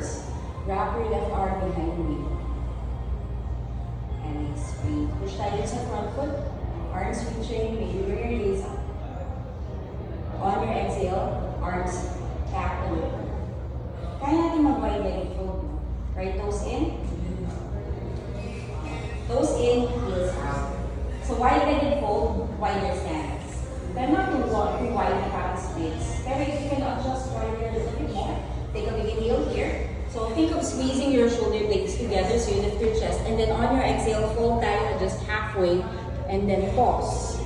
first. Wrap your left arm behind you. And nice. Breathe. Push tayo sa front foot. Arms reaching. Maybe bring your knees up. On your exhale, arms back to lower. Kaya natin mag-wide leg fold. Right toes in. Toes in, heels out. So wide-legged fold, wider stance. Then not too wide na parang splits. Pero if you can adjust wider a little bit more, take a big inhale here. So think of squeezing your shoulder blades together so you lift your chest. And then on your exhale, fold tayo just halfway and then pause.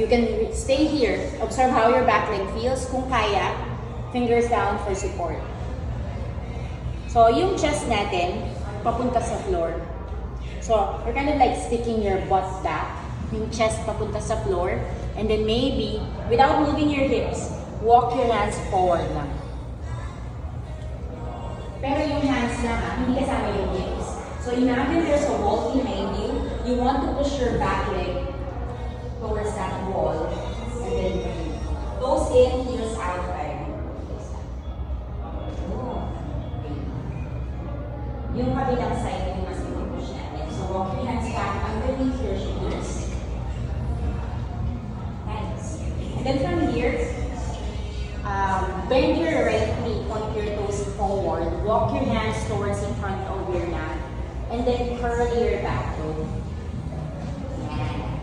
You can stay here. Observe how your back leg feels. Kung kaya, fingers down for support. So yung chest natin, papunta sa floor. So you're kind of like sticking your butt back. Yung chest papunta sa floor. And then maybe, without moving your hips, walk your hands forward lang. Pero yung hands lang hindi kasama yung hips. So imagine there's a wall behind you. You want to push your back leg towards that wall. And then breathe. Toes in, heels out. Yung kabilang side yung mas i-push natin. So walk your hands back underneath your shoulders. Nice. And then from here, bend your right knee, point your toes forward. Walk your hands towards in front of your mat. And then curl your back toe.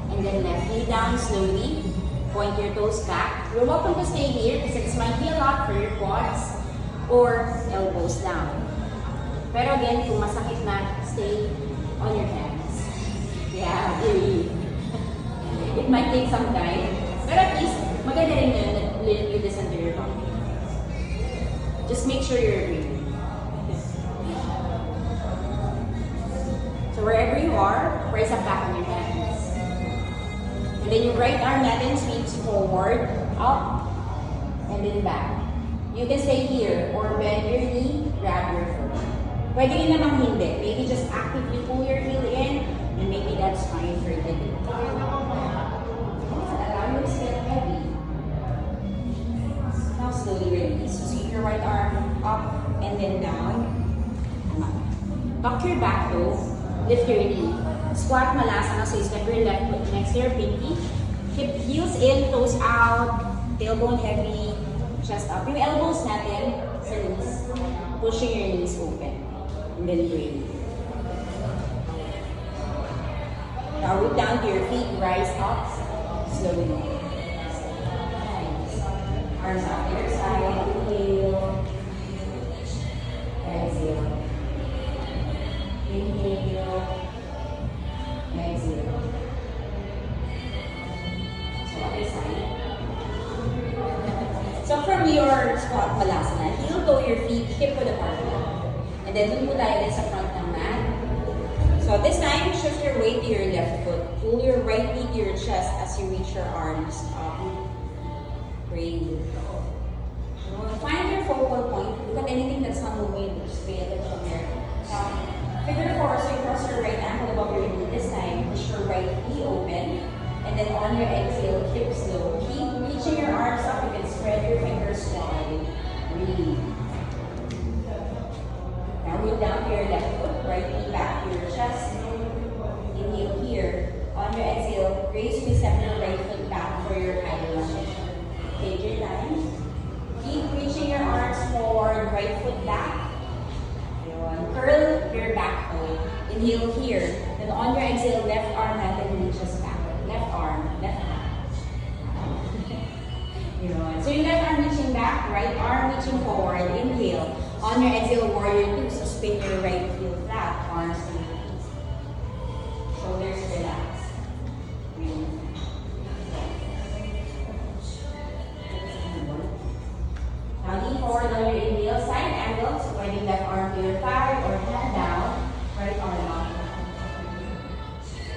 And then left knee down slowly. Point your toes back. You're welcome to stay here because it might be a lot for your quads or elbows down. Pero again, kung masakit na, stay on your hands. Yeah, breathe. It might take some time. Pero at least, maganda rin yun, you listen to your body. Just make sure you're breathing. So wherever you are, raise up back on your hands. And then your right arm natin sweeps forward, up, and then back. You can stay here or bend your knee, grab your foot. Pwede rin namang hindi. Maybe just actively pull your heel in, and maybe that's fine for the day. Allow your step heavy. Now slowly release. So sweep your right arm up and then down. Tuck your back toe. Lift your knee. Squat malasana. So you step your left foot next to your pinky. Hip heels in, toes out, tailbone heavy, chest up. Yung elbows natin sa knees. Pushing your knees open. And then breathe. Now root down to your feet, rise up slowly. Nice. Arms out to your side, inhale. Exhale. Inhale. Exhale. So other side. So from your squat malasana, heel toe your feet, hip width apart. And then dun po tayo din sa front ng mat. So this time, shift your weight to your left foot. Pull your right knee to your chest as you reach your arms up. Breathe. Find your focal point. Look at anything that's not moving. Just pay attention there. Figure four, so you cross your right ankle above your knee. This time, push your right knee open. And then on your exhale, hips low. Keep reaching your arms up. You can spread your fingers wide. Breathe. Now root down to your left foot, right knee back to your chest. Inhale here. On your exhale, raise to step your right foot back for your high lunge. Take your time. Keep reaching your arms forward, right foot back. Curl your back toe. Inhale here. Then on your exhale, left arm natin reaches back. Left arm, left hand. So yung left arm reaching back, right arm reaching forward. Inhale. On your exhale, warrior two, so spin your right heel flat, arms to your feet. Shoulders relaxed. Now lean forward on your inhale, side angle, so pointing left arm to your thigh or hand down, right arm up.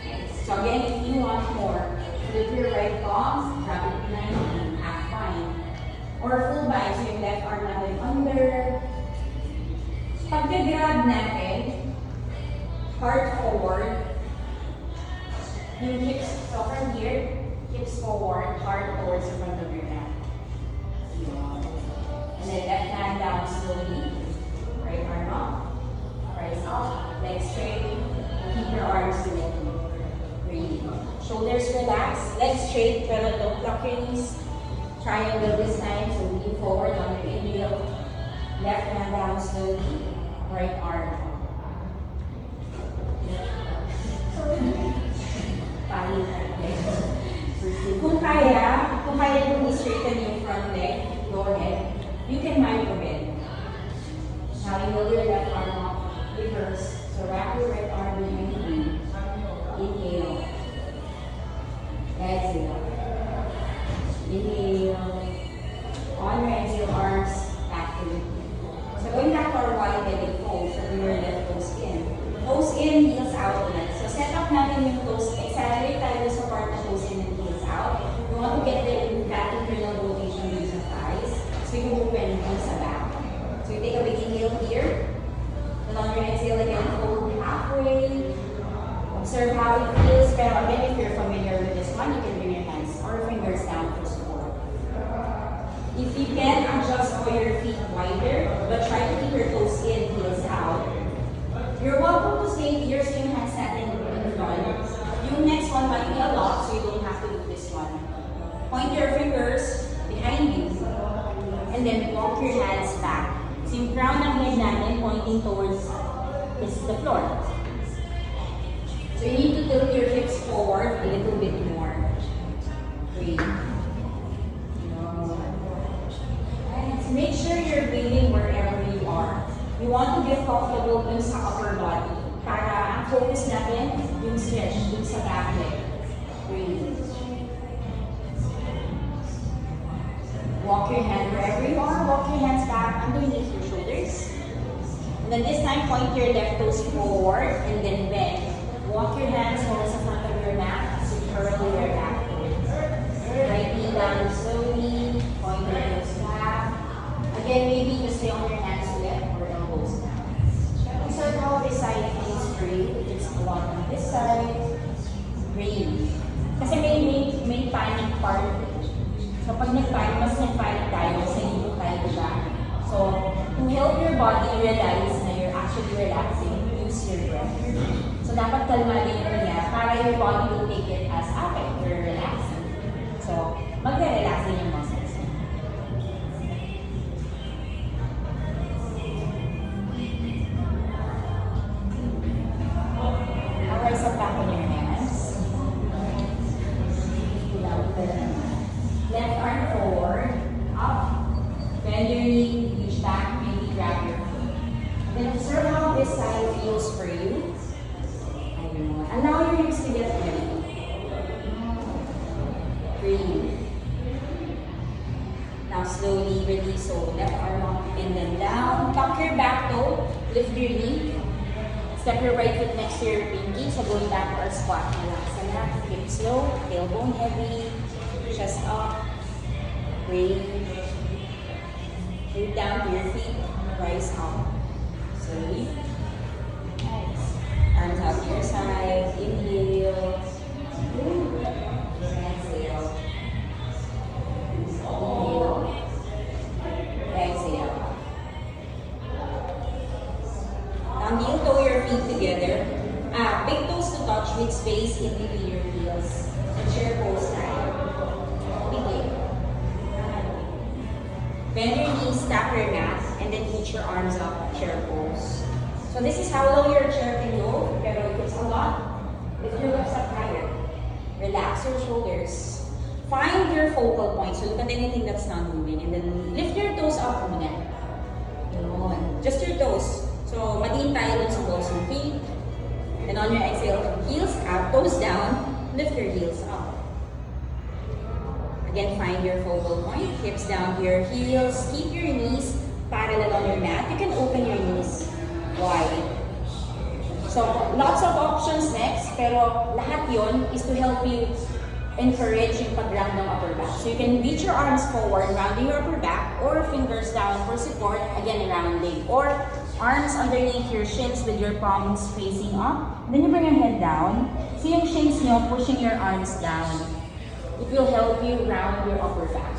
Nice. So again, if you want more, flip your right palm, grab it behind you, half bind. Or full bind, so yung left arm natin under. Pagka-grab natin, heart forward, yung hips, so from here, hips forward, heart towards the front of your neck. And then left hand down slowly, right arm up your knees. Triangle this time, so lean forward on your inhale. Left hand down slowly. Right arm up. Kung kaya yung straighten yung front leg, go ahead. You can micro bend. Now you will your left arm up, reverse. So wrap your right arm behind the knee. Inhale. Exhale. Inhale. On your exhale, arms back to the knee. So going back to our wide-legged pose, so we were left toes in. Toes in, heels out ulit. So set up natin yung toes. Accelerate tayo sa part na toes in and heels out. You want to get that internal rotation dun sa thighs. So you open dun sa back. So you take a big inhale here. And on your exhale again, fold halfway. Observe how it feels. Pero again, if you're familiar with this one, you can bring your hands or fingers down for support. If you can, adjust all your feet wider, but try to keep your toes in, heels out. You're welcome to stay here, so yung hands natin in front. Yung next one might be a lot, so you don't have to do this one. Point your fingers behind you, and then walk your hands back. So yung crown ng head natin pointing towards is the floor. So you need to tilt your hips forward a little bit more. Breathe. Make sure you're breathing wherever you are. You want to get comfortable dun sa upper body. Para ang focus natin, yung stretch dun sa back leg. Breathe. Walk your hand wherever you are. Walk your hands back underneath your shoulders. And then this time, point your left toes forward and then bend. Walk your hands over sa front of your mat as you curl your back. Right knee down slowly. Point your toes back. Again, maybe you stay on your hands left or elbows down. Observe how this side feels for you. If it's a lot on this side, breathe. Kasi may panic part. So pag nag-panic, mas nag-panic tayo, kasi hindi tayo diba? So, to help your body realize na you're actually relaxing, use your breath. So dapat kalmadin mo niya para your body will take it as, okay, you're relaxing. So, magre-relax din yung muscles. Rise up back on your hands. Left arm forward, up. Bend your knee, reach back, maybe grab your feet. Then observe how this side feels for you. Allow your hips to get ready. Breathe. Now slowly release, so left arm up and then down. Tuck your back toe, lift your knee. Step your right foot next to your pinky. So going back to our squat. Relax na lang. Hips low, tailbone heavy, chest up. Breathe. Move down to your feet. Rise up. Slowly. Nice. Arms out to your side. Inhale. Exhale. Inhale. Exhale. Now heel toe your feet together. Big toes to touch with space in between your heels. And chair pose style. Begin. Bend your knees, tap your mat, and then reach your arms up, chair pose. So this is how low your chair can go, pero if it's a lot, lift your hips up higher. Relax your shoulders. Find your focal point. So look at anything that's not moving. And then lift your toes up muna. Just your toes. So, madiin tayo dun sa balls ng feet. And on your exhale, heels out, toes down, lift your heels up. Again, find your focal point. Hips down to your heels. Keep your knees parallel on your mat. You can open your knees wide. So, lots of options next, pero lahat yon is to help you encourage yung pag-round ng upper back. So, you can reach your arms forward, rounding your upper back, or fingers down for support, again, rounding. Or arms underneath your shins with your palms facing up. Then you bring your head down. So yung shins nyo, pushing your arms down. It will help you round your upper back.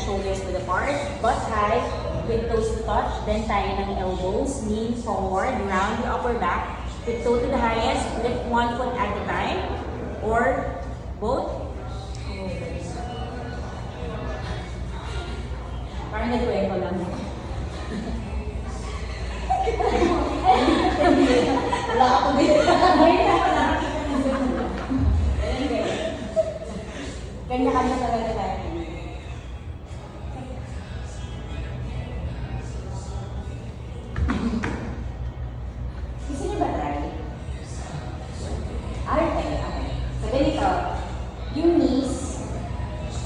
shoulders width apart, butt high, with toes to touch, then tayo ng elbows, lean forward, round your upper back, with toe to the highest, lift one foot at a time, or both. Parang nagkwento lang. Wala ka po dito. Kanya-kanya talaga tayo. Gusto niyo ba try? Okay. So ganito, yung knees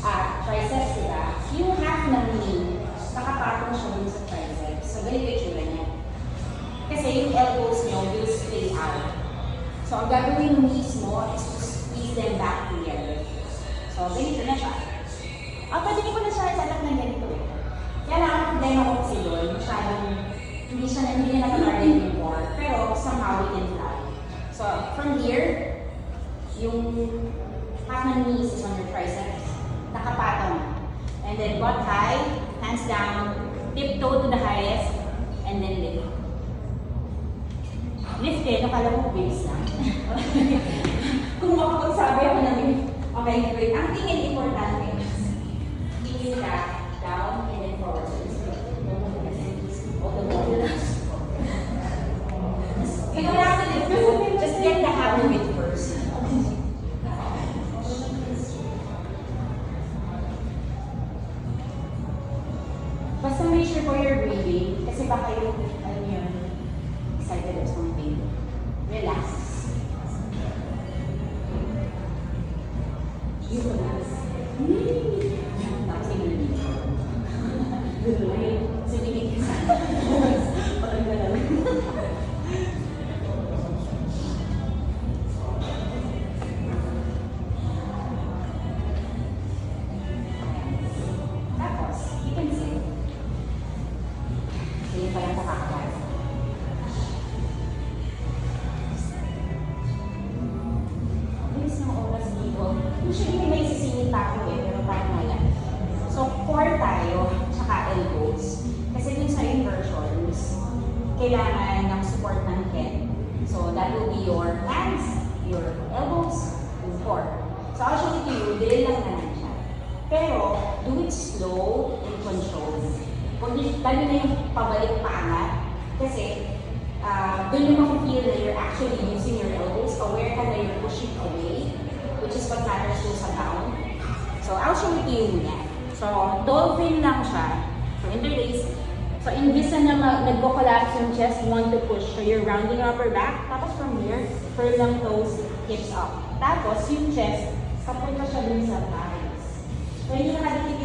at triceps, diba? Yung half ng knee, nakapatong siya dun sa triceps. So ganito yung tsura niya. Kasi yung elbows nyo will splay out. So ang gagawin ng knees mo is to squeeze them back together. So ganito na siya. Pwede niyo po na siya set up ng ganito eh. Kaya lang ang problema ko kasi doon, masyadong hindi niya nakatari anymore. Pero somehow we can fly. So from here, yung half ng knees is on your triceps. Nakapatong. And then butt high, hands down, tiptoe to the highest, and then lift. Lift eh, nakala mo base lang. Kung makapagsabi ako ng lift. Okay, great. Ang tingin importante is, tingin ka, down, and then forward. So, you don't have to lift it. Just get the habit of it first. Basta make sure for your breathing, kasi baka yung, excited or something. Relax. You relax. Tapos yung dito. Sinigit ka sana. Parang gano'n. Tapos, you can sit. Sige pa lang nakakabay. Bilis ng oras dito. Usually may sisingit tayo eh, pero parang wala. So, core tayo, tsaka elbows. Kasi dun sa inversions, kailangan ng support ng head. So, that will be your hands, your elbows, and core. So, actually to you, drill lang naman siya. Pero, do it slow and controlled. Lalo na yung pabalik paangat. Kasi, doon yung makikil na you're actually using your elbows. Aware ka na you're pushing away, which is what matters to sa down. So, I'll show it to you muna. So, dolphin lang siya. So, interlace. So, imbis na nagko-collapse yung chest, you want to push. So, you're rounding your upper back. Tapos from here, curl lang toes, hips up. Tapos, yung chest, papunta siya dun sa thighs. So, hindi nakadikit